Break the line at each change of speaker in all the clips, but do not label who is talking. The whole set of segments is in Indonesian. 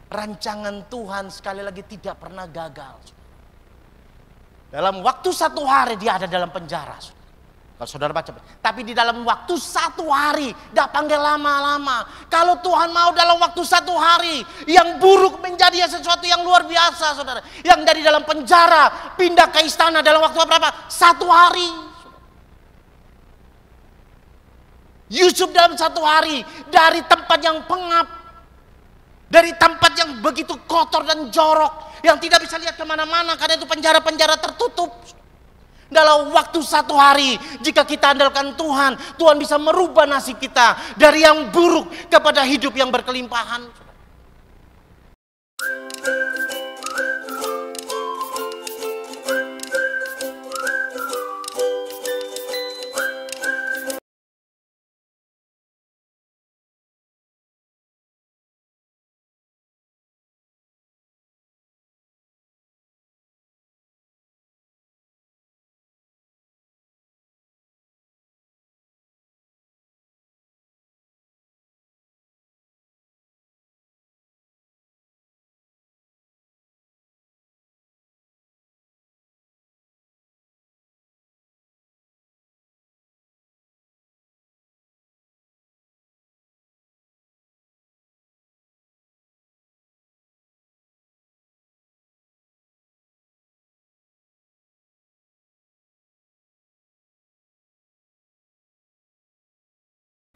Rancangan Tuhan sekali lagi tidak pernah gagal. Dalam waktu 1 hari dia ada dalam penjara. Kalau saudara baca, tapi di dalam waktu 1 hari, tidak panggil lama-lama. Kalau Tuhan mau dalam waktu 1 hari, yang buruk menjadi sesuatu yang luar biasa, saudara. Yang dari dalam penjara pindah ke istana dalam waktu berapa? 1 hari. Yusuf dalam 1 hari dari tempat yang pengap, dari tempat yang begitu kotor dan jorok, yang tidak bisa lihat kemana-mana karena itu penjara-penjara tertutup. Dalam waktu 1 hari, jika kita andalkan Tuhan, Tuhan bisa merubah nasib kita dari yang buruk kepada hidup yang berkelimpahan.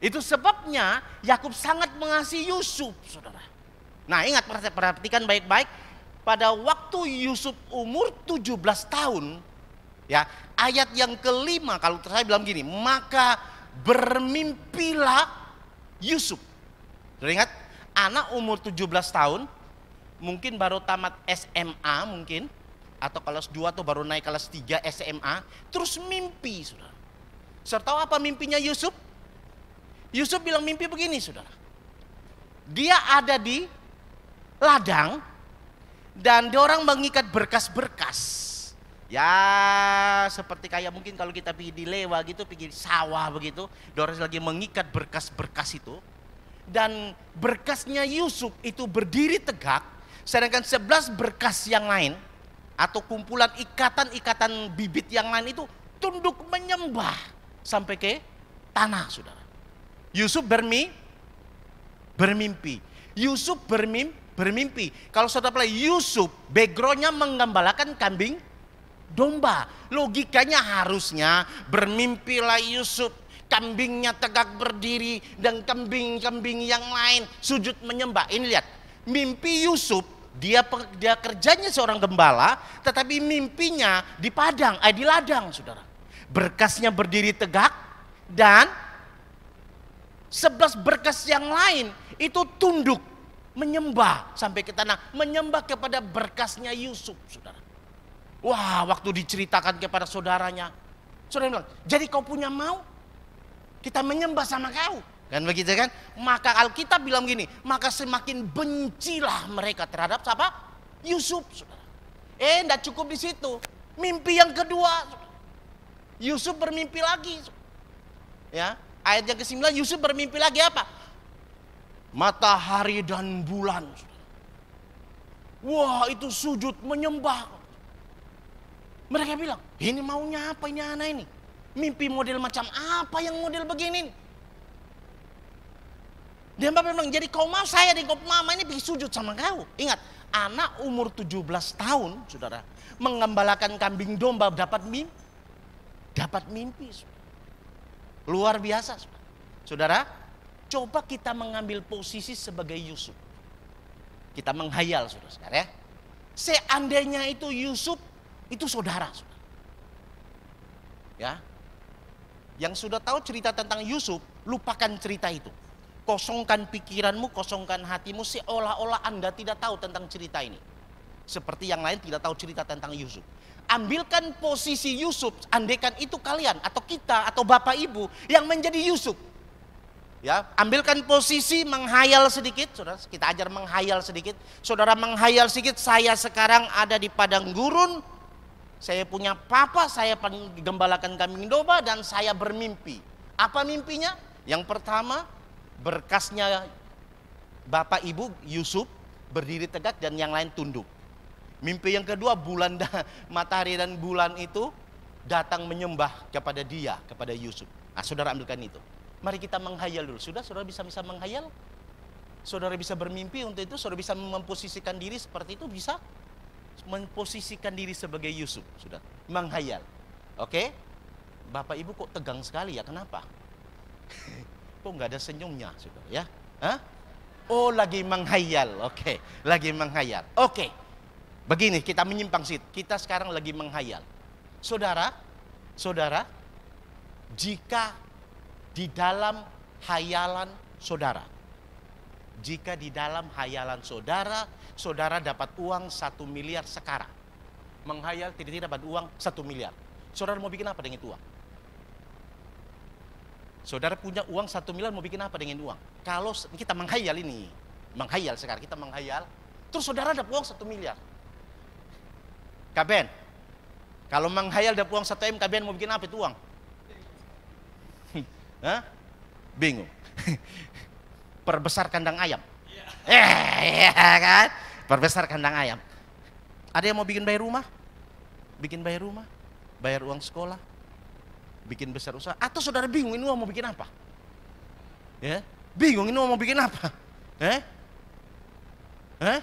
Itu sebabnya Yakub sangat mengasihi Yusuf, saudara. Nah, ingat, perhatikan baik-baik. Pada waktu Yusuf umur 17 tahun, ya, ayat yang kelima, kalau saya bilang gini, maka bermimpilah Yusuf. Sudah ingat, anak umur 17 tahun, mungkin baru tamat SMA mungkin, atau kelas 2 atau baru naik kelas 3 SMA, terus mimpi, saudara. Saudara tahu apa mimpinya Yusuf? Yusuf bilang mimpi begini, saudara. Dia ada di ladang dan dia orang mengikat berkas-berkas. Ya, seperti kayak mungkin kalau kita pergi di Lewa gitu, pergi di sawah begitu, dia orang lagi mengikat berkas-berkas itu. Dan berkasnya Yusuf itu berdiri tegak, sedangkan 11 berkas yang lain atau kumpulan ikatan-ikatan bibit yang lain itu tunduk menyembah sampai ke tanah, saudara. Yusuf bermimpi. Yusuf bermimpi. Kalau saudara pelajari, Yusuf backgroundnya menggembalakan kambing domba. Logikanya harusnya bermimpilah Yusuf, kambingnya tegak berdiri dan kambing-kambing yang lain sujud menyembah. Ini lihat, mimpi Yusuf, dia kerjanya seorang gembala, tetapi mimpinya di padang, di ladang, saudara. Berkasnya berdiri tegak dan 11 berkas yang lain itu tunduk menyembah sampai ke tanah, menyembah kepada berkasnya Yusuf, saudara. Wah, waktu diceritakan kepada saudaranya, saudara bilang, jadi kau punya mau? Kita menyembah sama kau, kan begitu kan? Maka Alkitab bilang gini, maka semakin bencilah mereka terhadap siapa? Yusuf, saudara. Enggak cukup di situ, mimpi yang kedua, saudara. Yusuf bermimpi lagi, ya. Ayat yang ke-9, Yusuf bermimpi lagi apa? Matahari dan bulan. Wah, itu sujud menyembah. Mereka bilang, ini maunya apa ini anak ini? Mimpi model macam apa yang model begini? Dia bilang, jadi kau mau saya dan kau mama ini pergi sujud sama kau. Ingat, anak umur 17 tahun, saudara, mengembalakan kambing domba dapat mimpi. Luar biasa, saudara. Coba kita mengambil posisi sebagai Yusuf. Kita menghayal, saudara, ya. Seandainya itu Yusuf, itu saudara. Ya, yang sudah tahu cerita tentang Yusuf, lupakan cerita itu. Kosongkan pikiranmu, kosongkan hatimu, seolah-olah Anda tidak tahu tentang cerita ini. Seperti yang lain tidak tahu cerita tentang Yusuf. Ambilkan posisi Yusuf, andaikan itu kalian atau kita atau bapak ibu yang menjadi Yusuf. Ya, ambilkan posisi, menghayal sedikit, saudara. Kita ajar menghayal sedikit. Saudara menghayal sedikit, saya sekarang ada di padang gurun. Saya punya papa, saya gembalakan kambing domba dan saya bermimpi. Apa mimpinya? Yang pertama, berkasnya bapak ibu Yusuf berdiri tegak dan yang lain tunduk. Mimpi yang kedua, matahari dan bulan itu datang menyembah kepada dia, kepada Yusuf. Nah, saudara ambilkan itu. Mari kita menghayal dulu. Saudara bisa menghayal? Saudara bisa bermimpi untuk itu? Saudara bisa memposisikan diri seperti itu? Bisa? Memposisikan diri sebagai Yusuf, sudah menghayal. Oke? Bapak Ibu kok tegang sekali ya? Kenapa? Kok nggak ada senyumnya, saudara ya? Hah? Oh, lagi menghayal. Oke, lagi menghayal. Oke. Begini, kita menyimpang sih. Kita sekarang lagi menghayal. Saudara, jika di dalam hayalan saudara, saudara dapat uang 1 miliar sekarang. Menghayal tidak dapat uang 1 miliar. Saudara mau bikin apa dengan itu uang? Saudara punya uang 1 miliar, mau bikin apa dengan uang? Kalau kita menghayal ini, menghayal sekarang, kita menghayal, terus saudara dapat uang 1 miliar. Kaben, kalau menghayal dapat uang 1 M, Kaben mau bikin apa itu uang? Hah? Bingung. Perbesar kandang ayam. Ya kan? Perbesar kandang ayam. Ada yang mau bikin bayar rumah? Bikin bayar rumah? Bayar uang sekolah? Bikin besar usaha, atau saudara bingung ini mau bikin apa? Ya, bingung ini mau bikin apa? Nah,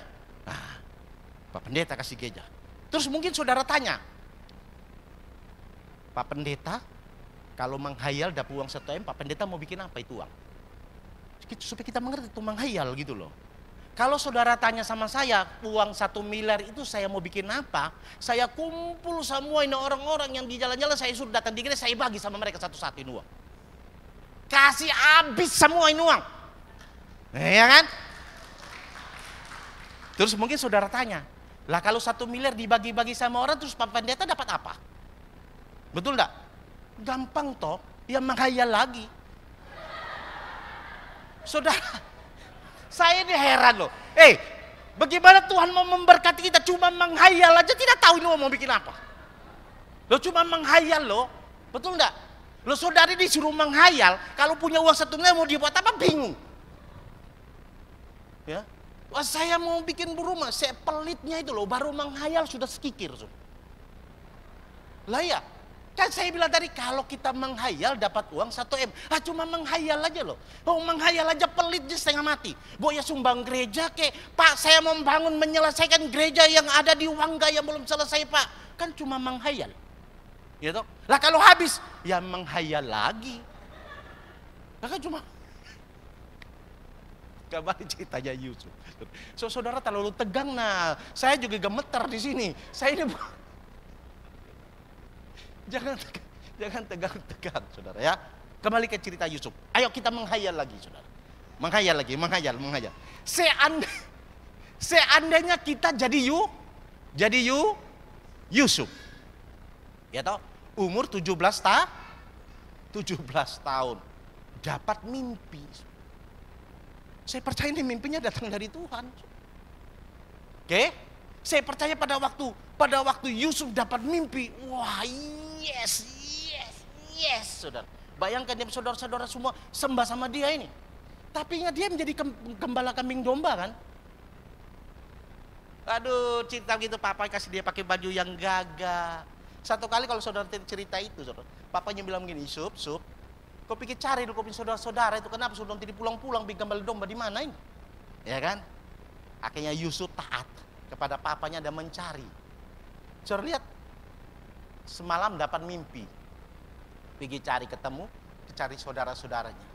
Pak Pendeta kasih gereja. Terus mungkin saudara tanya, Pak Pendeta, kalau menghayal dapat uang 1 M, Pak Pendeta mau bikin apa itu uang? Supaya kita mengerti itu menghayal gitu loh. Kalau saudara tanya sama saya, uang 1 miliar itu saya mau bikin apa? Saya kumpul semua ini orang-orang yang di jalan-jalan, saya suruh datang di gereja, saya bagi sama mereka satu-satu ini uang. Kasih habis semua ini uang. Ya kan? Terus mungkin saudara tanya, lah kalau 1 miliar dibagi-bagi sama orang, terus Pak Pendeta dapat apa? Betul enggak? Gampang toh, ya menghayal lagi. Saudara, saya ini heran loh. Bagaimana Tuhan mau memberkati kita cuma menghayal aja, tidak tahu ini mau bikin apa. Lo cuma menghayal loh, betul enggak? Lo saudari disuruh menghayal, kalau punya uang 1 miliar mau dibuat apa, bingung. Ya, wah, saya mau bikin rumah, saya pelitnya itu loh, baru menghayal sudah sekikir. Lah ya, kan saya bilang tadi kalau kita menghayal dapat uang 1 M. Cuma menghayal aja loh. Oh, menghayal aja pelitnya setengah mati. Ya sumbang gereja kek. Pak, saya mau membangun menyelesaikan gereja yang ada di Wangga yang belum selesai, Pak. Kan cuma menghayal. Ya toh? Lah kalau habis, ya menghayal lagi. Lah kan cuma kembali ceritanya Yusuf. Saudara terlalu tegang, nah. Saya juga gemeter di sini. Saya ini Jangan tegang-tegang, saudara ya. Kembali ke cerita Yusuf. Ayo kita menghayal lagi, saudara. Menghayal. Seandainya kita jadi Yusuf. Ya toh, umur 17 tahun. Dapat mimpi. Saya percaya ini mimpinya datang dari Tuhan. Oke? Saya percaya pada waktu Yusuf dapat mimpi, wah, yes, saudara. Bayangkan dia saudara-saudara semua sembah sama dia ini. Tapi ingat dia menjadi gembala kambing domba kan. Aduh, cerita gitu, papa kasih dia pakai baju yang gagah. Satu kali kalau saudara cerita itu, saudara, papanya bilang gini, Yusuf, kau pikir cari dulu kau punya saudara-saudara itu, kenapa saudara tidak pulang-pulang bikin gembala domba di mana ini? Ya kan? Akhirnya Yusuf taat kepada papanya dan mencari. Saudara lihat, semalam dapat mimpi, pergi ketemu, cari saudara-saudaranya.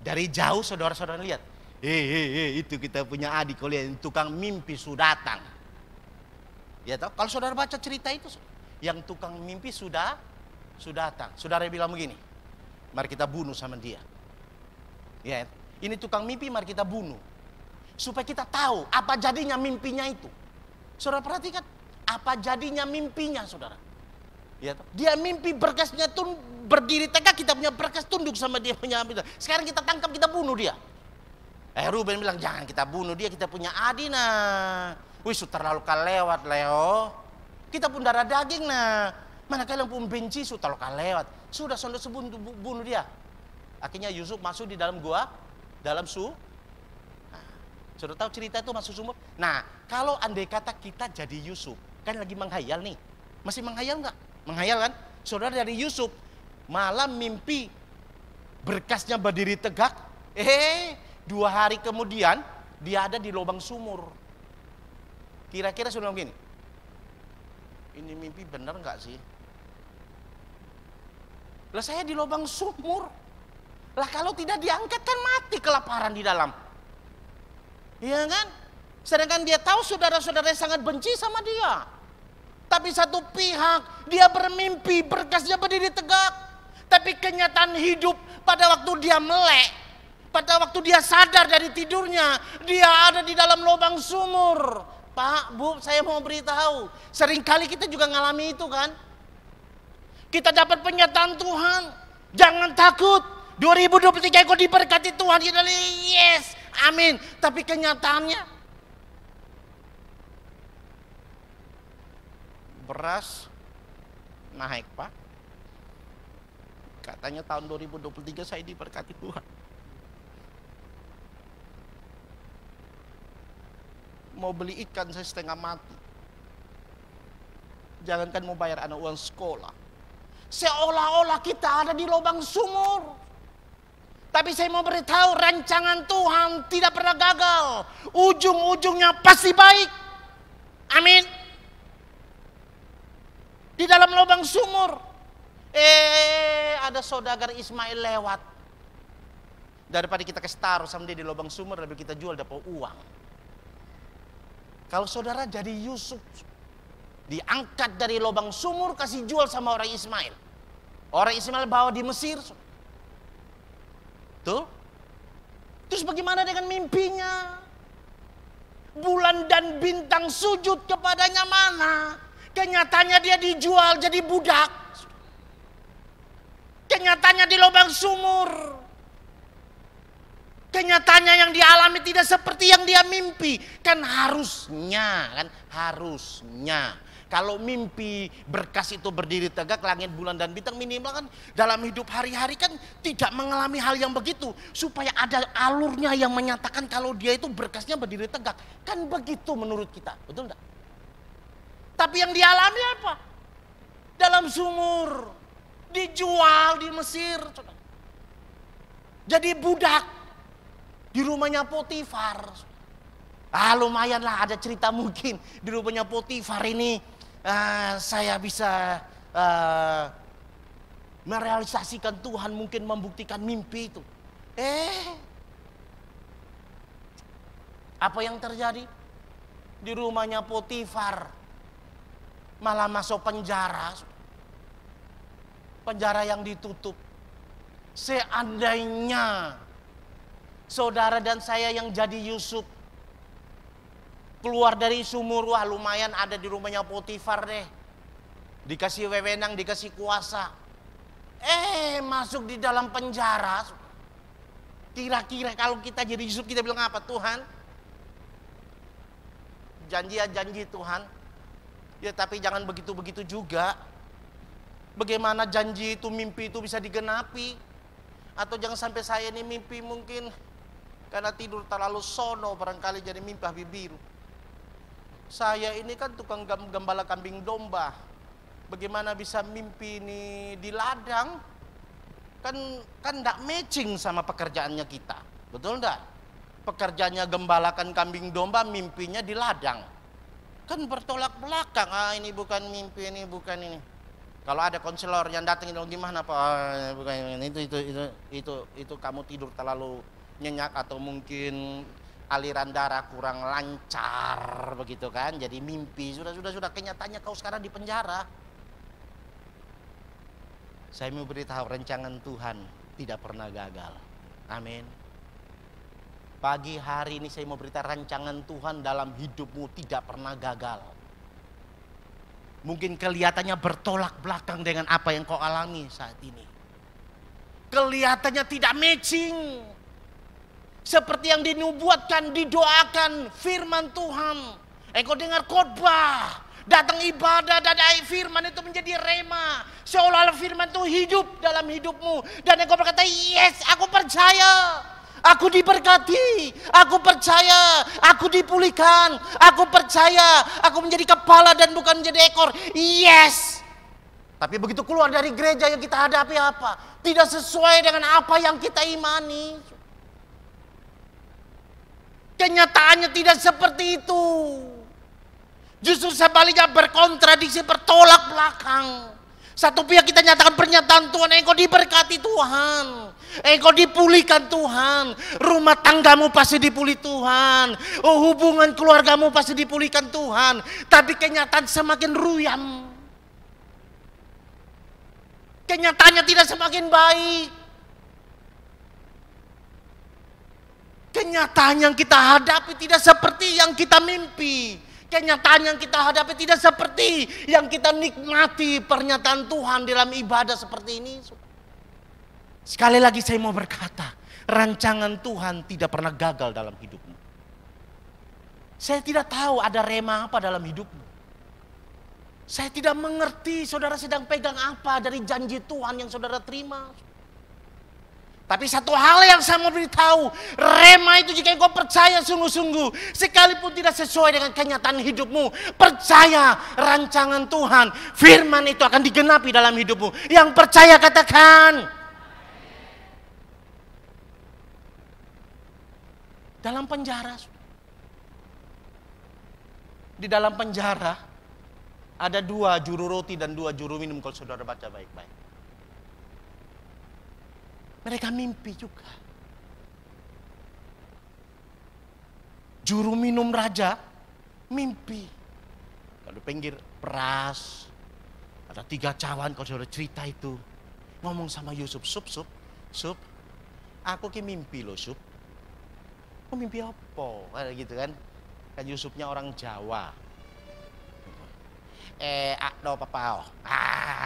Dari jauh saudara-saudara lihat, itu kita punya adik kalian, tukang mimpi sudah datang. Ya toh, kalau saudara baca cerita itu, yang tukang mimpi sudah datang. Saudara bilang begini, mari kita bunuh sama dia. Ya, ini tukang mimpi, mari kita bunuh. Supaya kita tahu apa jadinya mimpinya itu. Saudara perhatikan, apa jadinya mimpinya, saudara. Ya, dia mimpi berkasnya tuh berdiri tegak, kita punya berkas tunduk sama dia punya. Sekarang kita tangkap, kita bunuh dia. Ruben bilang, jangan kita bunuh dia, kita punya Adina. Wih, terlalu kalewat, Leo. Kita pun darah daging, nah. Mana kalian pun benci, terlalu kalewat. Sudah bunuh dia. Akhirnya Yusuf masuk di dalam gua, dalam Sudah tahu cerita itu masuk sumur? Nah, kalau andai kata kita jadi Yusuf, kan lagi menghayal nih. Masih menghayal nggak? Menghayal kan? Saudara dari Yusuf, malam mimpi berkasnya berdiri tegak. 2 hari kemudian dia ada di lubang sumur. Kira-kira sudah begini. Ini mimpi benar nggak sih? Lah saya di lubang sumur. Lah kalau tidak diangkat kan mati kelaparan di dalam. Iya kan? Sedangkan dia tahu saudara-saudara sangat benci sama dia. Tapi satu pihak dia bermimpi berkasnya berdiri tegak. Tapi kenyataan hidup pada waktu dia melek, pada waktu dia sadar dari tidurnya, dia ada di dalam lubang sumur. Pak, Bu, saya mau beritahu, seringkali kita juga ngalami itu kan. Kita dapat penyataan Tuhan, jangan takut, 2023 kau diberkati Tuhan, yes, amin. Tapi kenyataannya, beras naik Pak. Katanya tahun 2023 saya diberkati Tuhan. Mau beli ikan saya setengah mati. Jangankan mau bayar anak uang sekolah. Seolah-olah kita ada di lubang sumur. Tapi saya mau beritahu, rancangan Tuhan tidak pernah gagal. Ujung-ujungnya pasti baik. Amin. Di dalam lubang sumur, ada saudagar Ismail lewat. Daripada kita kasih taruh sama dia di lubang sumur, lebih kita jual dapat uang. Kalau saudara jadi Yusuf, diangkat dari lubang sumur, kasih jual sama orang Ismail. Orang Ismail bawa di Mesir. Tuh. Terus bagaimana dengan mimpinya? Bulan dan bintang sujud kepadanya mana? Kenyataannya dia dijual jadi budak. Kenyataannya di lubang sumur. Kenyataannya yang dialami tidak seperti yang dia mimpi. Kan harusnya. Kalau mimpi berkas itu berdiri tegak, langit, bulan, dan bintang, minimal kan dalam hidup hari-hari kan tidak mengalami hal yang begitu. Supaya ada alurnya yang menyatakan kalau dia itu berkasnya berdiri tegak. Kan begitu menurut kita, betul enggak? Tapi yang dialami apa? Dalam sumur. Dijual di Mesir. Jadi budak. Di rumahnya Potifar. Lumayan lah ada cerita mungkin. Di rumahnya Potifar ini saya bisa merealisasikan Tuhan, mungkin membuktikan mimpi itu. Apa yang terjadi? Di rumahnya Potifar malah masuk penjara. Penjara yang ditutup. Seandainya saudara dan saya yang jadi Yusuf keluar dari sumur, wah lumayan ada di rumahnya Potifar deh. Dikasih wewenang, dikasih kuasa. Masuk di dalam penjara. Kira-kira kalau kita jadi Yusuf, kita bilang apa? Tuhan, janji Tuhan. Ya tapi jangan begitu-begitu juga. Bagaimana janji itu, mimpi itu bisa digenapi? Atau jangan sampai saya ini mimpi mungkin karena tidur terlalu sono, barangkali jadi mimpi habis biru. Saya ini kan tukang gembala kambing domba. Bagaimana bisa mimpi ini di ladang? Kan enggak matching sama pekerjaannya kita. Betul enggak? Pekerjaannya gembalakan kambing domba, mimpinya di ladang. Kan bertolak belakang. Ini bukan mimpi, ini bukan ini. Kalau ada konselor yang datang gimana Pak? Bukan itu kamu tidur terlalu nyenyak atau mungkin aliran darah kurang lancar begitu kan, jadi mimpi. Sudah kenyataannya kau sekarang di penjara. Saya mau beritahu, rancangan Tuhan tidak pernah gagal. Amin. Pagi hari ini saya mau beritahu, rancangan Tuhan dalam hidupmu tidak pernah gagal. Mungkin kelihatannya bertolak belakang dengan apa yang kau alami saat ini. Kelihatannya tidak matching. Seperti yang dinubuatkan, didoakan firman Tuhan. Engkau dengar khotbah, datang ibadah dan firman itu menjadi rema. Seolah-olah firman itu hidup dalam hidupmu. Dan engkau berkata, yes, aku percaya. Aku diberkati, aku percaya, aku dipulihkan, aku percaya, aku menjadi kepala dan bukan menjadi ekor. Yes. Tapi begitu keluar dari gereja yang kita hadapi apa? Tidak sesuai dengan apa yang kita imani. Kenyataannya tidak seperti itu. Justru sebaliknya berkontradiksi, bertolak belakang. Satu pihak kita nyatakan pernyataan Tuhan, engkau diberkati Tuhan, engkau dipulihkan Tuhan, rumah tanggamu pasti dipulih Tuhan, oh, hubungan keluargamu pasti dipulihkan Tuhan. Tapi kenyataan semakin ruyam, kenyataannya tidak semakin baik. Kenyataan yang kita hadapi tidak seperti yang kita mimpi. Kenyataan yang kita hadapi tidak seperti yang kita nikmati pernyataan Tuhan dalam ibadah seperti ini. Sekali lagi saya mau berkata, rancangan Tuhan tidak pernah gagal dalam hidupmu. Saya tidak tahu ada rema apa dalam hidupmu. Saya tidak mengerti saudara sedang pegang apa dari janji Tuhan yang saudara terima. Tapi satu hal yang saya mau beritahu, rema itu jika engkau percaya sungguh-sungguh, sekalipun tidak sesuai dengan kenyataan hidupmu, percaya rancangan Tuhan, firman itu akan digenapi dalam hidupmu. Yang percaya katakan. Dalam penjara, di dalam penjara ada 2 juru roti dan 2 juru minum, kalau saudara baca baik-baik. Mereka mimpi juga. Juru minum raja mimpi. Kalau pinggir peras, ada 3 cawan, kalau saudara cerita itu. Ngomong sama Yusuf, sup, aku ki mimpi loh sup. Kok mimpi apa? Kayak gitu kan. Kan Yusufnya orang Jawa. Akdo papao.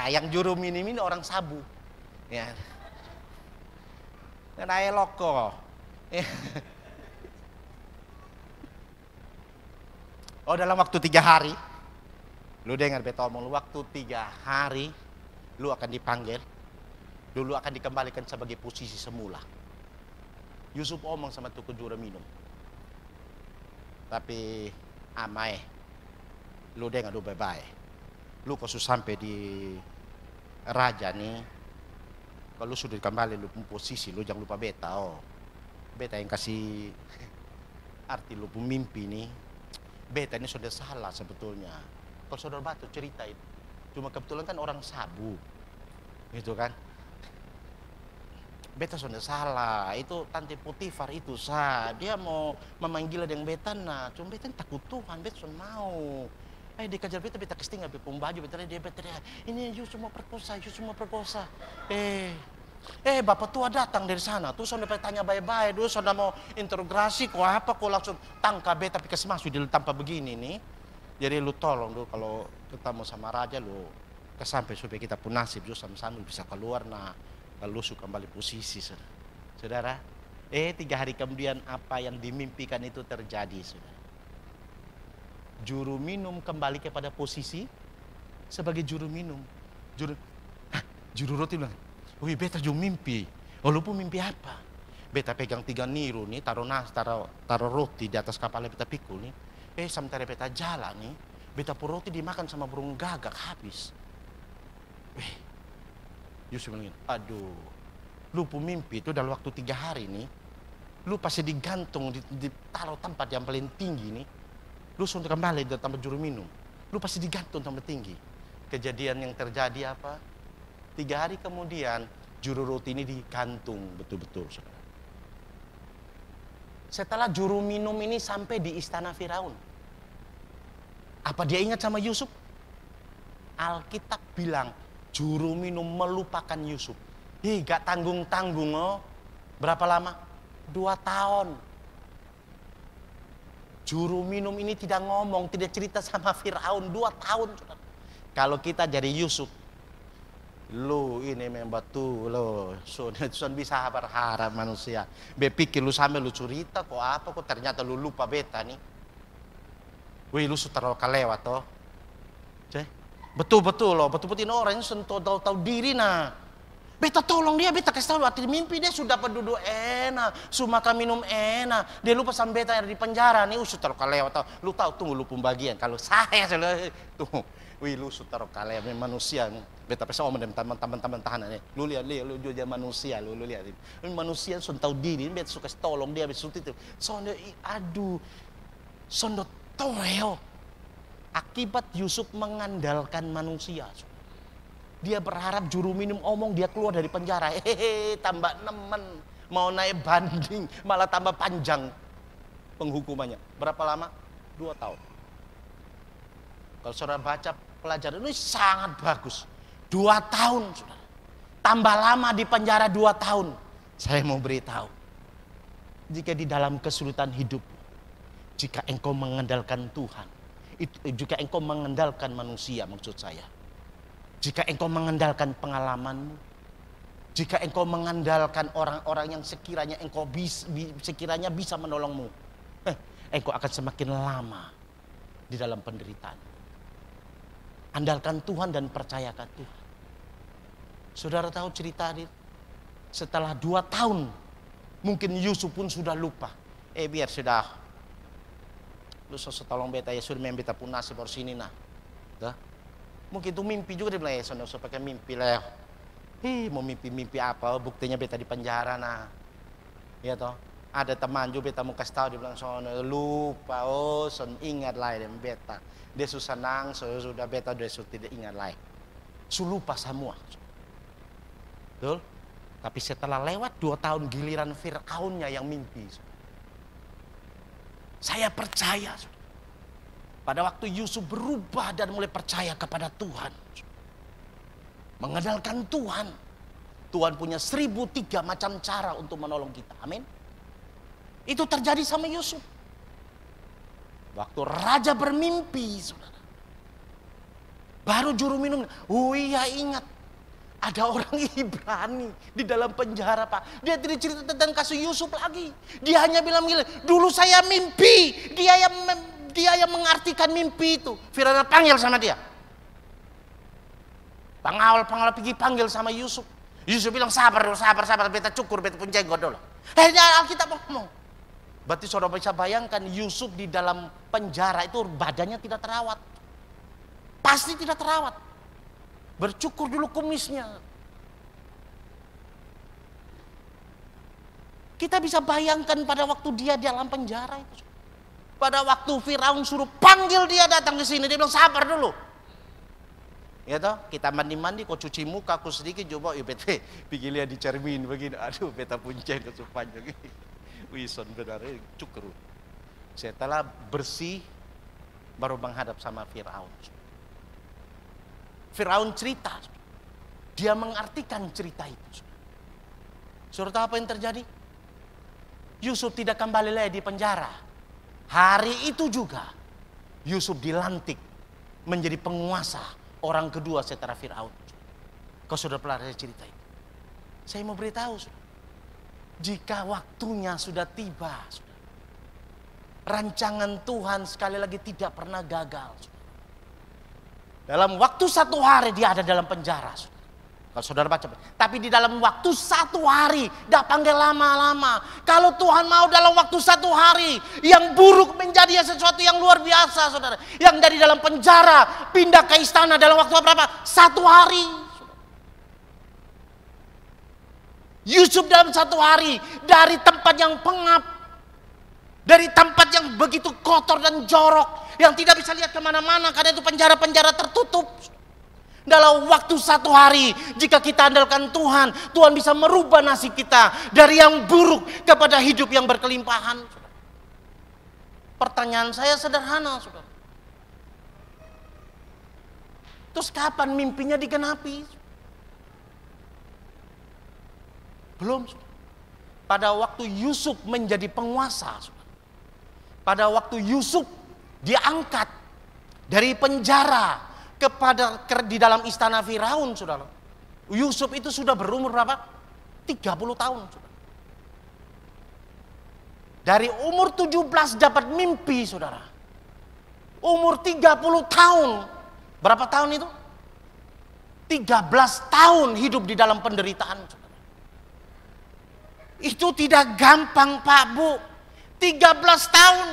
Yang juru minum ini orang Sabu. Ya. Nae loko. Oh, dalam waktu 3 hari. Lu dengar beta omong, lu waktu 3 hari lu akan dipanggil. Dulu akan dikembalikan sebagai posisi semula. Yusuf omong sama tuku juru minum. Tapi amai. Lu dengar lu bye-bye. Lu kok sampai di raja nih. Kalau sudah kembali lu posisi, lu jangan lupa beta. Oh, beta yang kasih arti lu mimpi nih. Beta ini sudah salah sebetulnya. Kalau saudara Batu cerita itu, cuma kebetulan kan orang Sabu, gitu kan. Beta sudah salah. Itu Tante Potifar itu dia mau memanggil yang beta nah. Cuma beta takut Tuhan, beta sudah mau. Dikejar beta kestinga pun baju beta ini Yusuf mau perkosa. Bapak tua datang dari sana. Tuh sudah tanya baik-baik, dulu sudah mau interogasi kok apa kok langsung tangkap beta pikir masuk di tanpa begini nih. Jadi lu tolong dulu kalau ketemu sama raja lu kesampai supaya kita pun nasib sama-sama bisa keluar nah lalu suka kembali posisi saudara. 3 hari kemudian apa yang dimimpikan itu terjadi saudara. Juru minum kembali kepada posisi sebagai juru minum. Juru roti bilang, wih beta juga mimpi. Oh lu pun mimpi apa? Beta pegang 3 niru nih, taruh roti di atas kapalnya beta pikul nih. Sementara beta jalan nih, beta pun roti dimakan sama burung gagak habis. Yusuf bilang, aduh, lu pun mimpi itu dalam waktu 3 hari nih, lu pasti digantung, ditaruh tempat yang paling tinggi nih. Lu sudah kembali dari tempat juru minum. Lu pasti digantung tempat tinggi. Kejadian yang terjadi apa? 3 hari kemudian juru roti ini digantung betul-betul. Setelah juru minum ini sampai di istana Firaun. Apa dia ingat sama Yusuf? Alkitab bilang juru minum melupakan Yusuf. Gak tanggung-tanggung oh. Berapa lama? 2 tahun. Juru minum ini tidak ngomong, tidak cerita sama Firaun 2 tahun. Kalau kita jadi Yusuf, lu ini memang betul lo, son bisa berharap manusia. Berpikir lu sampai lu cerita kok apa kok ternyata lu lupa beta nih. Wih lu sudah terlalu kelewat toh. Betul-betul loh, betul-betul orang ini tahu diri nah. Beta tolong dia, beta kasih tahu waktu mimpi dia sudah penduduk enak, makan minum enak. Dia lupa sampai beta ada di penjara nih, sudah kaleo tahu. Lu tahu tunggu lu pembagian. Kalau saya sudah tuh, wih lu sudah kaleo manusia. Beta pesa om dan teman-teman tahanan nih. Lu lihat lu juga manusia, lu lihat ini. Manusia sudah tahu diri, beta suka tolong dia, beta itu. Soalnya aduh, sondo toyo. Akibat Yusuf mengandalkan manusia. Dia berharap juru minum omong dia keluar dari penjara. Hehehe, tambah nemen. Mau naik banding, malah tambah panjang penghukumannya. Berapa lama? 2 tahun. Kalau saudara baca pelajaran ini sangat bagus. 2 tahun, saudara. Tambah lama di penjara 2 tahun. Saya mau beritahu. Jika di dalam kesulitan hidup, jika engkau mengandalkan Tuhan, jika engkau mengandalkan manusia maksud saya. Jika engkau mengandalkan pengalamanmu, jika engkau mengandalkan orang-orang yang sekiranya sekiranya bisa menolongmu, engkau akan semakin lama di dalam penderitaan. Andalkan Tuhan dan percayakan Tuhan. Saudara tahu cerita ini? Setelah 2 tahun, mungkin Yusuf pun sudah lupa. Biar sudah, lu tolong beta ya sudah main beta pun nasib baru sini nah. Mungkin itu mimpi juga dia bilang, ya sono pakai mimpi lah. Mau mimpi apa? Buktinya beta di penjara nah. Ya toh. Ada teman juga beta mau kasih tahu dia bilang sono lupa. Oh, son ingat lah dan beta. Dia susah senang, sudah beta sudah tidak ingat lagi. Lupa semua. Betul? Tapi setelah lewat 2 tahun giliran Fir'aunnya yang mimpi. Saya percaya. Pada waktu Yusuf berubah dan mulai percaya kepada Tuhan. Mengandalkan Tuhan. Tuhan punya 1003 macam cara untuk menolong kita. Amin. Itu terjadi sama Yusuf. Waktu raja bermimpi, saudara. Baru juru minum. Oh iya ingat. Ada orang Ibrani di dalam penjara Pak. Dia tidak cerita tentang kasus Yusuf lagi. Dia hanya bilang gini. Dulu saya mimpi. Dia yang mengartikan mimpi itu. Firaun panggil sama dia. Pengawal pergi panggil sama Yusuf. Yusuf bilang sabar, beta cukur, beta pun jenggot dulu. Alkitab ngomong. Berarti saudara bisa bayangkan Yusuf di dalam penjara itu badannya tidak terawat. Pasti tidak terawat. Bercukur dulu kumisnya. Kita bisa bayangkan pada waktu dia di dalam penjara itu. Pada waktu Firaun suruh panggil dia datang ke sini, dia bilang sabar dulu. Ya toh, kita mandi-mandi, kau cuci muka, aku sedikit coba, beta pikir lihat di cermin begini, aduh beta punceng ke panjang. Wison benar, cukur. Setelah bersih, baru menghadap sama Firaun. Firaun cerita, dia mengartikan cerita itu. Saudara tahu apa yang terjadi? Yusuf tidak kembali lagi di penjara. Hari itu juga Yusuf dilantik menjadi penguasa orang kedua setelah Firaun. Kau sudah pelajari cerita itu. Saya mau beritahu, jika waktunya sudah tiba, rancangan Tuhan sekali lagi tidak pernah gagal. Dalam waktu 1 hari dia ada dalam penjara. Kalau saudara baca, tapi di dalam waktu 1 hari, tidak panggil lama-lama. Kalau Tuhan mau dalam waktu 1 hari, yang buruk menjadi sesuatu yang luar biasa, saudara. Yang dari dalam penjara pindah ke istana dalam waktu berapa? 1 hari. Yusuf dalam 1 hari dari tempat yang pengap, dari tempat yang begitu kotor dan jorok, yang tidak bisa lihat kemana-mana karena itu penjara-penjara tertutup. Dalam waktu 1 hari, jika kita andalkan Tuhan, Tuhan bisa merubah nasib kita dari yang buruk kepada hidup yang berkelimpahan. Pertanyaan saya sederhana, saudara. Terus kapan mimpinya digenapi? Belum. Pada waktu Yusuf menjadi penguasa, pada waktu Yusuf diangkat dari penjara di dalam istana Firaun, saudara. Yusuf itu sudah berumur berapa? 30 tahun. Saudara. Dari umur 17 dapat mimpi, saudara. Umur 30 tahun. Berapa tahun itu? 13 tahun hidup di dalam penderitaan. Itu tidak gampang Pak Bu. 13 tahun.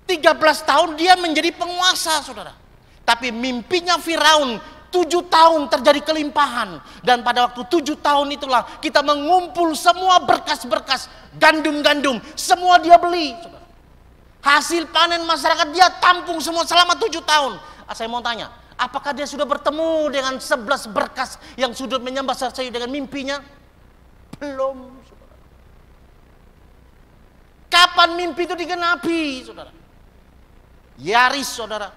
13 tahun dia menjadi penguasa saudara. Tapi mimpinya Firaun 7 tahun terjadi kelimpahan. Dan pada waktu 7 tahun itulah kita mengumpul semua berkas-berkas. Gandum-gandum. Semua dia beli saudara. Hasil panen masyarakat dia tampung semua selama 7 tahun. Saya mau tanya, apakah dia sudah bertemu dengan 11 berkas yang sudah menyembah saya dengan mimpinya? Belum saudara. Kapan mimpi itu digenapi saudara? Yaris saudara.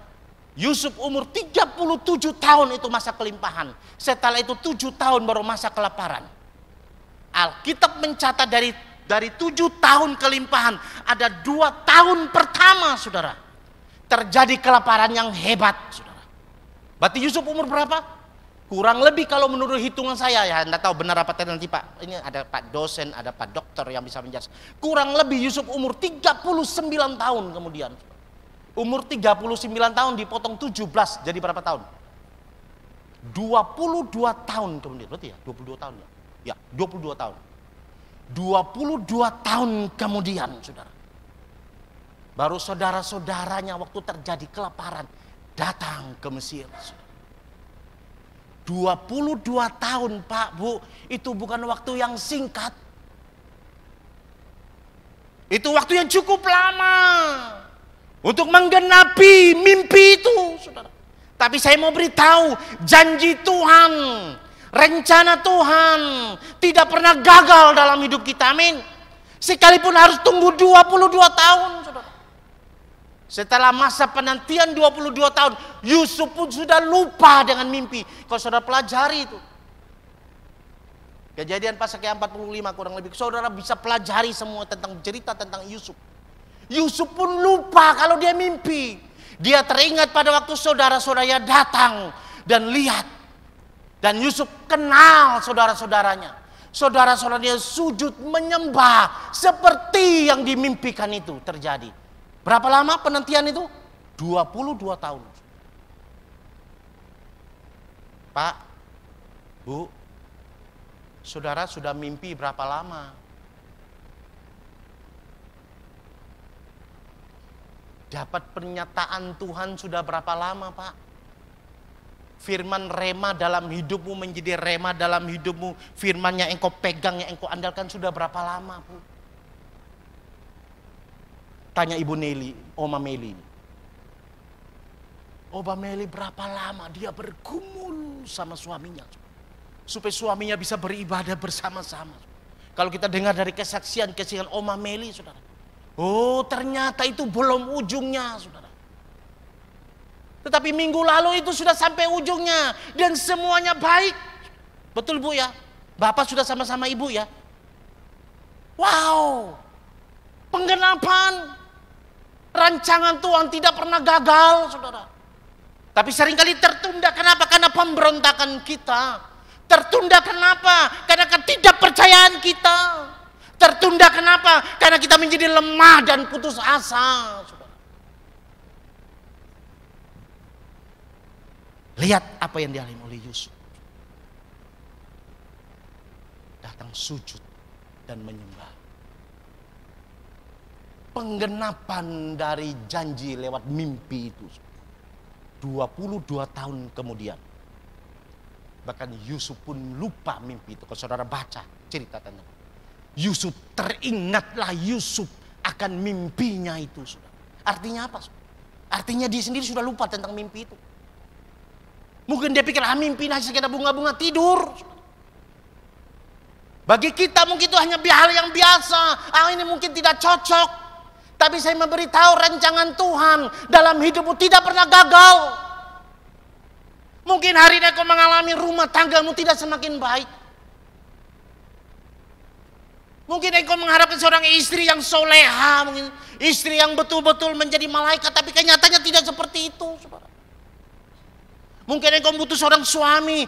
Yusuf umur 37 tahun itu masa kelimpahan. Setelah itu 7 tahun baru masa kelaparan. Alkitab mencatat dari 7 tahun kelimpahan ada 2 tahun pertama saudara terjadi kelaparan yang hebat saudara. Berarti Yusuf umur berapa? Kurang lebih kalau menurut hitungan saya ya, Anda tahu benar apa nanti Pak. Ini ada Pak dosen, ada Pak dokter yang bisa menjelaskan. Kurang lebih Yusuf umur 39 tahun kemudian. Umur 39 tahun dipotong 17 jadi berapa tahun? 22 tahun kemudian, berarti ya 22 tahun ya? Ya 22 tahun. 22 tahun kemudian saudara. Baru saudara-saudaranya waktu terjadi kelaparan datang ke Mesir. 22 tahun Pak Bu, itu bukan waktu yang singkat. Itu waktu yang cukup lama untuk menggenapi mimpi itu saudara. Tapi saya mau beritahu, janji Tuhan, rencana Tuhan tidak pernah gagal dalam hidup kita, amin. Sekalipun harus tunggu 22 tahun saudara. Setelah masa penantian 22 tahun, Yusuf pun sudah lupa dengan mimpi. Kalau saudara pelajari itu Kejadian pasal ke-45 kurang lebih, saudara bisa pelajari semua tentang cerita tentang Yusuf. Yusuf pun lupa kalau dia mimpi. Dia teringat pada waktu saudara-saudaranya datang dan lihat. Dan Yusuf kenal saudara-saudaranya. Saudara-saudaranya sujud menyembah seperti yang dimimpikan itu terjadi. Berapa lama penantian itu? 22 tahun. Pak, Bu, saudara sudah mimpi berapa lama? Dapat pernyataan Tuhan sudah berapa lama, Pak? Firman rema dalam hidupmu menjadi rema dalam hidupmu. Firman yang engkau pegang, yang engkau andalkan sudah berapa lama, Bu? Tanya Ibu Nelly, Oma Meli. Oma Meli berapa lama dia bergumul sama suaminya supaya suaminya bisa beribadah bersama-sama. Kalau kita dengar dari kesaksian Oma Meli, saudara. Oh, ternyata itu belum ujungnya, saudara. Tetapi minggu lalu itu sudah sampai ujungnya dan semuanya baik. Betul Bu ya? Bapak sudah sama-sama Ibu ya? Wow. Penggenapan rancangan Tuhan tidak pernah gagal, saudara. Tapi seringkali tertunda. Kenapa? Karena pemberontakan kita. Tertunda kenapa? Karena ketidakpercayaan kita. Tertunda kenapa? Karena kita menjadi lemah dan putus asa, saudara. Lihat apa yang dialami oleh Yusuf. Datang sujud dan menyembah. Penggenapan dari janji lewat mimpi itu 22 tahun kemudian. Bahkan Yusuf pun lupa mimpi itu. Kalau saudara baca cerita tentang Yusuf, teringatlah Yusuf akan mimpinya itu, saudara. Artinya apa? Artinya dia sendiri sudah lupa tentang mimpi itu. Mungkin dia pikir mimpi hanya sekedar bunga-bunga tidur. Bagi kita mungkin itu hanya hal yang biasa. Ini mungkin tidak cocok. Tapi saya memberitahu rancangan Tuhan dalam hidupmu tidak pernah gagal. Mungkin hari ini kau mengalami rumah tanggamu tidak semakin baik. Mungkin engkau mengharapkan seorang istri yang soleha, mungkin istri yang betul-betul menjadi malaikat, tapi kenyataannya tidak seperti itu, saudara. Mungkin engkau butuh seorang suami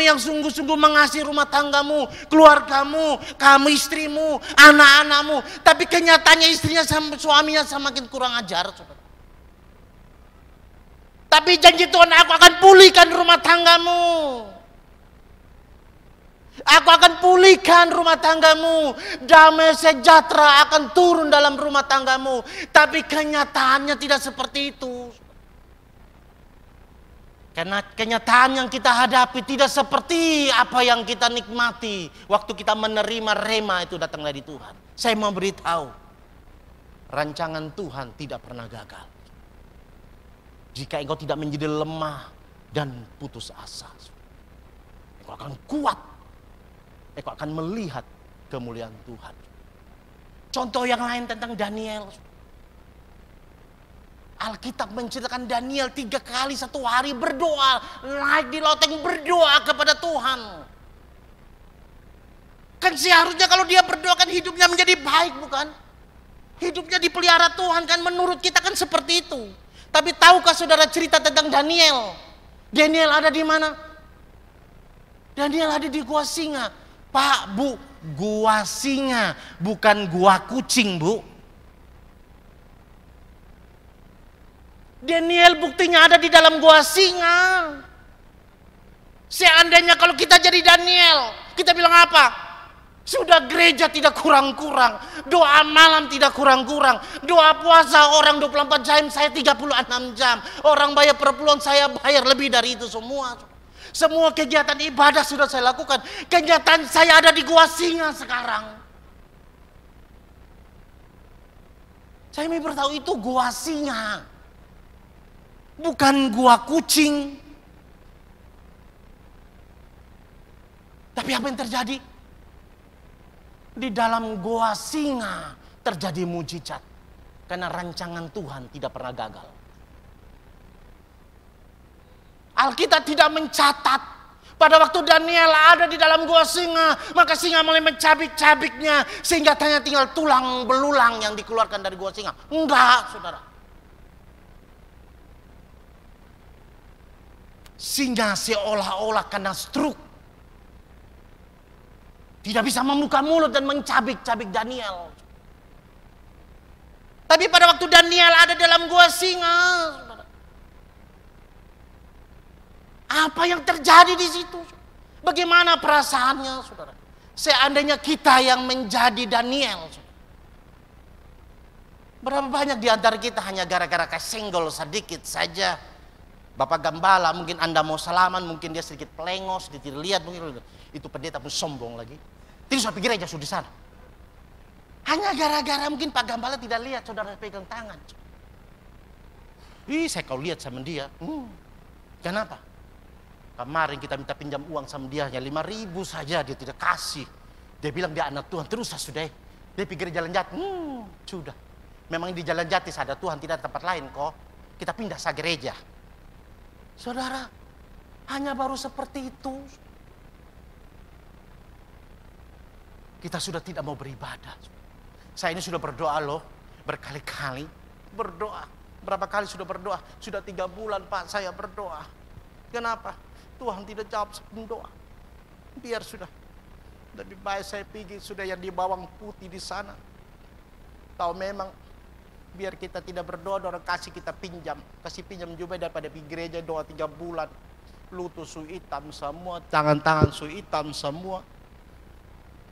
yang sungguh-sungguh mengasihi rumah tanggamu, keluargamu, kamu istrimu, anak-anakmu, tapi kenyataannya istrinya sama suaminya semakin kurang ajar, saudara. Tapi janji Tuhan, aku akan pulihkan rumah tanggamu. Aku akan pulihkan rumah tanggamu. Damai sejahtera akan turun dalam rumah tanggamu. Tapi kenyataannya tidak seperti itu. Karena kenyataan yang kita hadapi tidak seperti apa yang kita nikmati waktu kita menerima rema itu datang dari Tuhan. Saya mau beritahu, rancangan Tuhan tidak pernah gagal. Jika engkau tidak menjadi lemah dan putus asa, engkau akan kuat. Engkau akan melihat kemuliaan Tuhan. Contoh yang lain tentang Daniel. Alkitab menceritakan Daniel 3 kali satu hari berdoa. Naik di loteng berdoa kepada Tuhan. Kan seharusnya kalau dia berdoa kan hidupnya menjadi baik, bukan? Hidupnya dipelihara Tuhan, kan menurut kita kan seperti itu. Tapi tahukah saudara cerita tentang Daniel? Daniel ada di mana? Daniel ada di gua singa. Pak, Bu, gua singa, bukan gua kucing, Bu. Daniel buktinya ada di dalam gua singa. Seandainya kalau kita jadi Daniel, kita bilang apa? Sudah gereja tidak kurang-kurang, doa malam tidak kurang-kurang, doa puasa orang 24 jam, saya 36 jam. Orang bayar perpuluhan, saya bayar lebih dari itu semua. Semua kegiatan ibadah sudah saya lakukan. Kenyataan saya ada di gua singa sekarang. Saya mau beritahu itu gua singa, bukan gua kucing. Tapi apa yang terjadi? Di dalam gua singa terjadi mujizat. Karena rancangan Tuhan tidak pernah gagal. Alkitab tidak mencatat pada waktu Daniel ada di dalam gua singa, maka singa mulai mencabik-cabiknya sehingga hanya tinggal tulang belulang yang dikeluarkan dari gua singa. Enggak, saudara. Singa seolah-olah kena stroke, tidak bisa membuka mulut dan mencabik-cabik Daniel. Tapi pada waktu Daniel ada dalam gua singa, apa yang terjadi di situ? Bagaimana perasaannya, saudara? Seandainya kita yang menjadi Daniel, saudara. Berapa banyak di antara kita hanya gara-gara kesenggol sedikit saja. Bapak Gembala, mungkin Anda mau salaman, mungkin dia sedikit pelengos, sedikit lihat, mungkin itu pendeta pun sombong lagi. Terus saya pikir aja sudah di sana. Hanya gara-gara mungkin Pak Gembala tidak lihat saudara pegang tangan. Saya kalau lihat sama dia, kenapa? Kemarin kita minta pinjam uang sama dia hanya 5.000 saja, dia tidak kasih. Dia bilang dia anak Tuhan, terus sudah. Dia pikir jalan jati, sudah. Memang di jalan jati ada Tuhan, tidak ada tempat lain kok. Kita pindah sa gereja. Saudara, hanya baru seperti itu. Kita sudah tidak mau beribadah. Saya ini sudah berdoa loh, berkali-kali berdoa. Berapa kali sudah berdoa? Sudah 3 bulan Pak saya berdoa. Kenapa? Tuhan tidak jawab doa. Biar sudah. Lebih baik saya pergi sudah yang di bawang putih di sana. Tahu memang biar kita tidak berdoa, orang kasih kita pinjam. Kasih pinjam juga daripada pergi gereja doa 3 bulan. Lutut su hitam semua, tangan-tangan su hitam semua.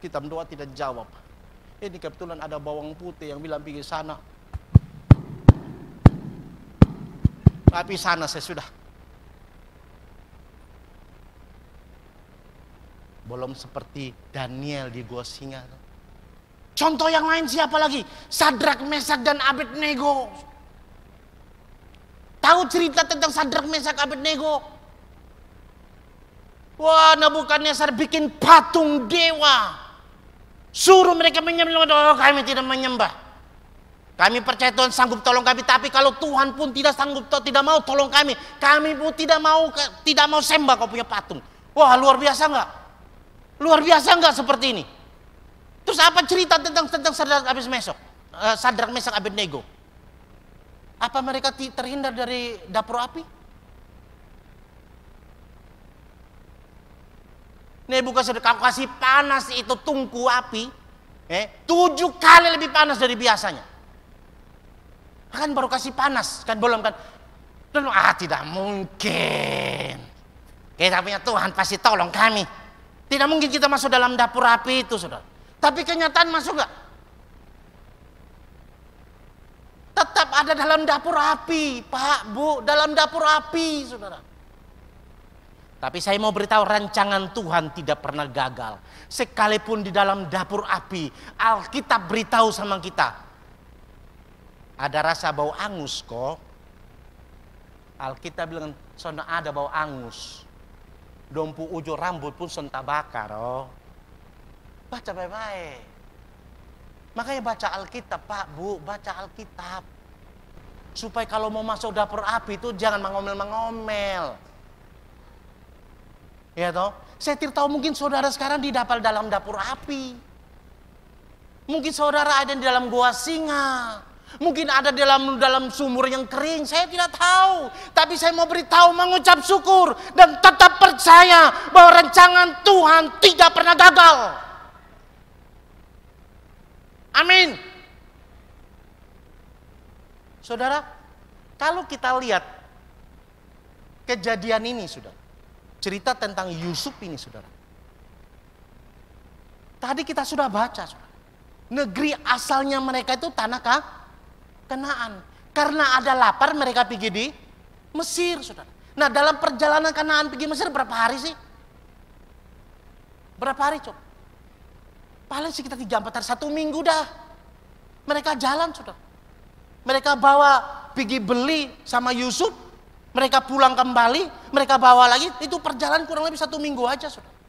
Kita berdoa tidak jawab. Ini kebetulan ada bawang putih yang bilang pergi sana. Tapi sana saya sudah. Belum seperti Daniel di gua singa. Contoh yang lain siapa lagi? Sadrak, Mesak, dan Abednego. Tahu cerita tentang Sadrak, Mesak, Abednego? Wah, Nebukadnezar bikin patung dewa. Suruh mereka menyembah. Oh, kami tidak menyembah. Kami percaya Tuhan sanggup tolong kami. Tapi kalau Tuhan pun tidak sanggup, tidak mau tolong kami. Kami pun tidak mau sembah kau punya patung. Wah, luar biasa enggak? Luar biasa enggak seperti ini? Terus apa cerita tentang Sadrak, Mesak, Abednego? Apa mereka terhindar dari dapur api? Nebukadnezar kau kasih panas itu tungku api, 7 kali lebih panas dari biasanya. Kan baru kasih panas, kan belum kan? Tidak mungkin. Kita punya Tuhan pasti tolong kami. Tidak mungkin kita masuk dalam dapur api itu, saudara. Tapi kenyataan masuk nggak? Tetap ada dalam dapur api, Pak, Bu, dalam dapur api, saudara. Tapi saya mau beritahu, rancangan Tuhan tidak pernah gagal. Sekalipun di dalam dapur api, Alkitab beritahu sama kita, ada rasa bau angus kok. Alkitab bilang, sono ada bau angus. Dompu ujung rambut pun sonta bakar. Oh. Baca baik-baik. Makanya baca Alkitab, Pak, Bu, baca Alkitab. Supaya kalau mau masuk dapur api itu jangan mengomel-mengomel. Ya toh? Saya tidak tahu, mungkin saudara sekarang didapal dalam dapur api. Mungkin saudara ada di dalam gua singa. Mungkin ada dalam sumur yang kering, saya tidak tahu. Tapi saya mau beritahu, mengucap syukur dan tetap percaya bahwa rancangan Tuhan tidak pernah gagal. Amin. Saudara, kalau kita lihat kejadian ini, saudara, cerita tentang Yusuf ini, saudara. Tadi kita sudah baca, saudara. Negeri asalnya mereka itu tanah Kanaan. Karena ada lapar mereka pergi di Mesir, saudara. Nah, dalam perjalanan Kanaan pergi Mesir berapa hari sih? Berapa hari, coba? Paling sekitar 3-4 hari, 1 minggu dah. Mereka jalan, saudara. Mereka bawa pergi beli sama Yusuf. Mereka pulang kembali, mereka bawa lagi, itu perjalanan kurang lebih 1 minggu aja, saudara.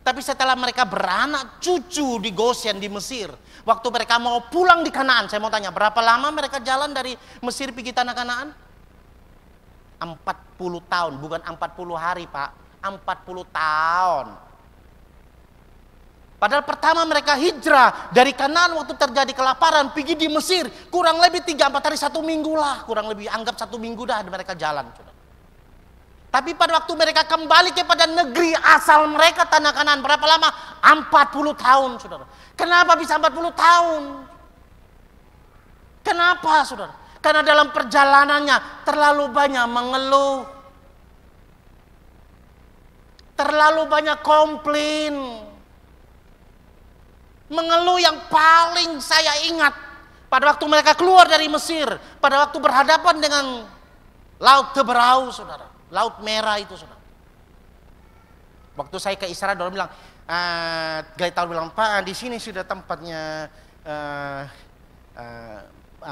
Tapi setelah mereka beranak cucu di Goshen di Mesir, waktu mereka mau pulang di Kanaan, saya mau tanya, berapa lama mereka jalan dari Mesir pergi tanah Kanaan? 40 tahun, bukan 40 hari, Pak, 40 tahun. Padahal pertama mereka hijrah dari Kanaan waktu terjadi kelaparan, pergi di Mesir, kurang lebih 3-4 hari, 1 minggu lah, kurang lebih anggap 1 minggu dah mereka jalan. Saudara. Tapi pada waktu mereka kembali kepada negeri asal mereka, tanah Kanaan, berapa lama? 40 tahun, saudara. Kenapa bisa 40 tahun? Kenapa, saudara? Karena dalam perjalanannya terlalu banyak mengeluh, terlalu banyak komplain. Mengeluh yang paling saya ingat pada waktu mereka keluar dari Mesir, pada waktu berhadapan dengan Laut Teberau, saudara, Laut Merah itu, saudara. Waktu saya ke Israel, orang bilang, Gaitau bilang, Pak, di sini sudah tempatnya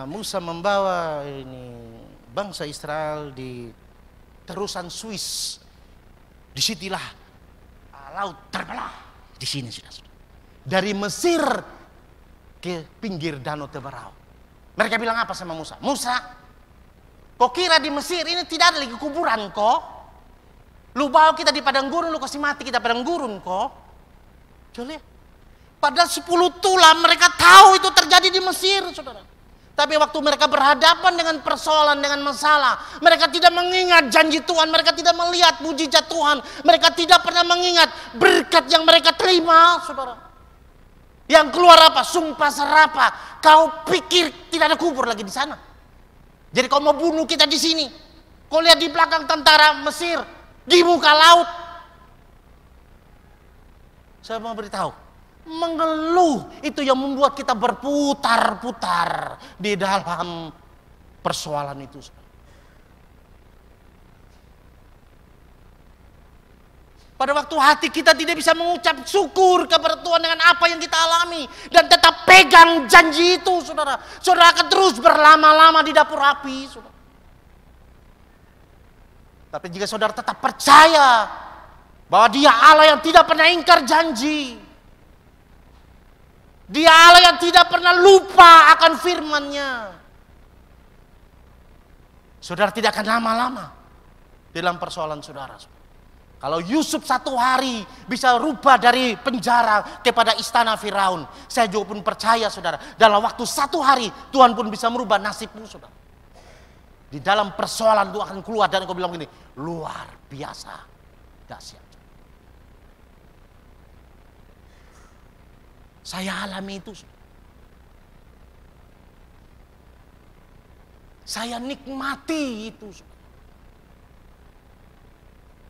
Musa membawa ini bangsa Israel di terusan Swiss. Disitulah laut terbelah. Di sini sudah. Dari Mesir ke pinggir Danau Teberau. Mereka bilang apa sama Musa? Musa, kau kira di Mesir ini tidak ada lagi kuburan kok? Lu bawa kita di padang gurun, lu kasih mati kita padang gurun kok? Coba. Padahal 10 tulah mereka tahu itu terjadi di Mesir, saudara. Tapi waktu mereka berhadapan dengan persoalan, dengan masalah, mereka tidak mengingat janji Tuhan, mereka tidak melihat mujizat Tuhan, mereka tidak pernah mengingat berkat yang mereka terima, saudara. Yang keluar apa? Sumpah serapah. Kau pikir tidak ada kubur lagi di sana? Jadi kau mau bunuh kita di sini? Kau lihat di belakang tentara Mesir, di muka laut. Saya mau beritahu, mengeluh itu yang membuat kita berputar-putar di dalam persoalan itu. Pada waktu hati kita tidak bisa mengucap syukur kepada Tuhan dengan apa yang kita alami, dan tetap pegang janji itu, saudara. Saudara akan terus berlama-lama di dapur api, saudara. Tapi jika saudara tetap percaya bahwa Dia Allah yang tidak pernah ingkar janji, Dia Allah yang tidak pernah lupa akan firman-Nya, saudara tidak akan lama-lama dalam persoalan saudara. Kalau Yusuf 1 hari bisa rubah dari penjara kepada istana Firaun, saya juga pun percaya, saudara, dalam waktu 1 hari Tuhan pun bisa merubah nasibmu, saudara. Di dalam persoalan Tuhan akan keluar dan kau bilang begini, luar biasa dahsyat. Saya alami itu, saudara. Saya nikmati itu, saudara.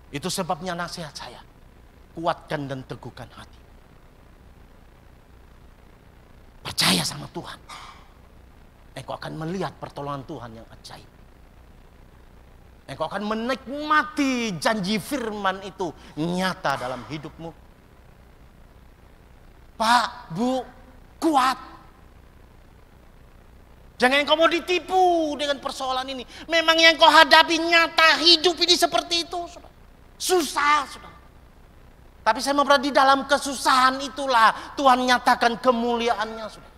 Itu sebabnya nasihat saya. kuatkan dan teguhkan hati. Percaya sama Tuhan. Engkau akan melihat pertolongan Tuhan yang ajaib. Engkau akan menikmati janji firman itu nyata dalam hidupmu. Pak, Bu, kuat. Jangan engkau mau ditipu dengan persoalan ini. Memang yang kau hadapi nyata, hidup ini seperti itu. Saudara. Susah, saudara. Tapi saya mau berada di dalam kesusahan itulah Tuhan nyatakan kemuliaannya. Saudara.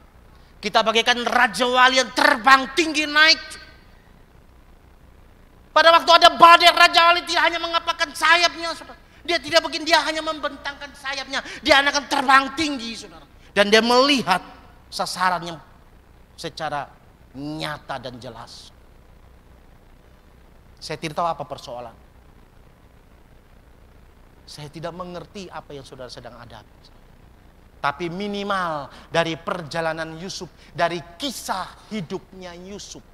Kita bagaikan Raja Wali yang terbang tinggi naik. Pada waktu ada badai, Raja Wali tidak hanya mengepakkan sayapnya, saudara. Dia tidak begini, dia hanya membentangkan sayapnya. Dia akan terbang tinggi, saudara. Dan dia melihat sasarannya secara nyata dan jelas. Saya tidak tahu apa persoalan. Saya tidak mengerti apa yang saudara sedang hadapi. Tapi minimal dari perjalanan Yusuf, dari kisah hidupnya Yusuf,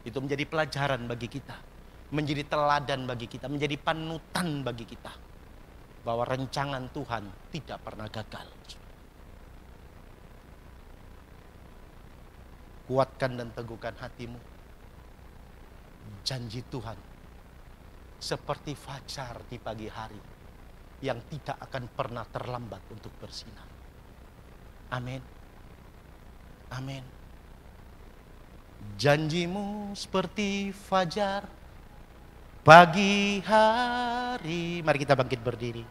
itu menjadi pelajaran bagi kita, menjadi teladan bagi kita, menjadi panutan bagi kita, bahwa rancangan Tuhan tidak pernah gagal. Kuatkan dan teguhkan hatimu. Janji Tuhan seperti fajar di pagi hari yang tidak akan pernah terlambat untuk bersinar. Amin. Amin. Janjimu seperti fajar pagi hari. Mari kita bangkit berdiri.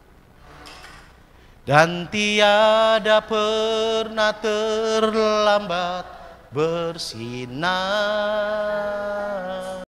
Dan tiada pernah terlambat bersinar.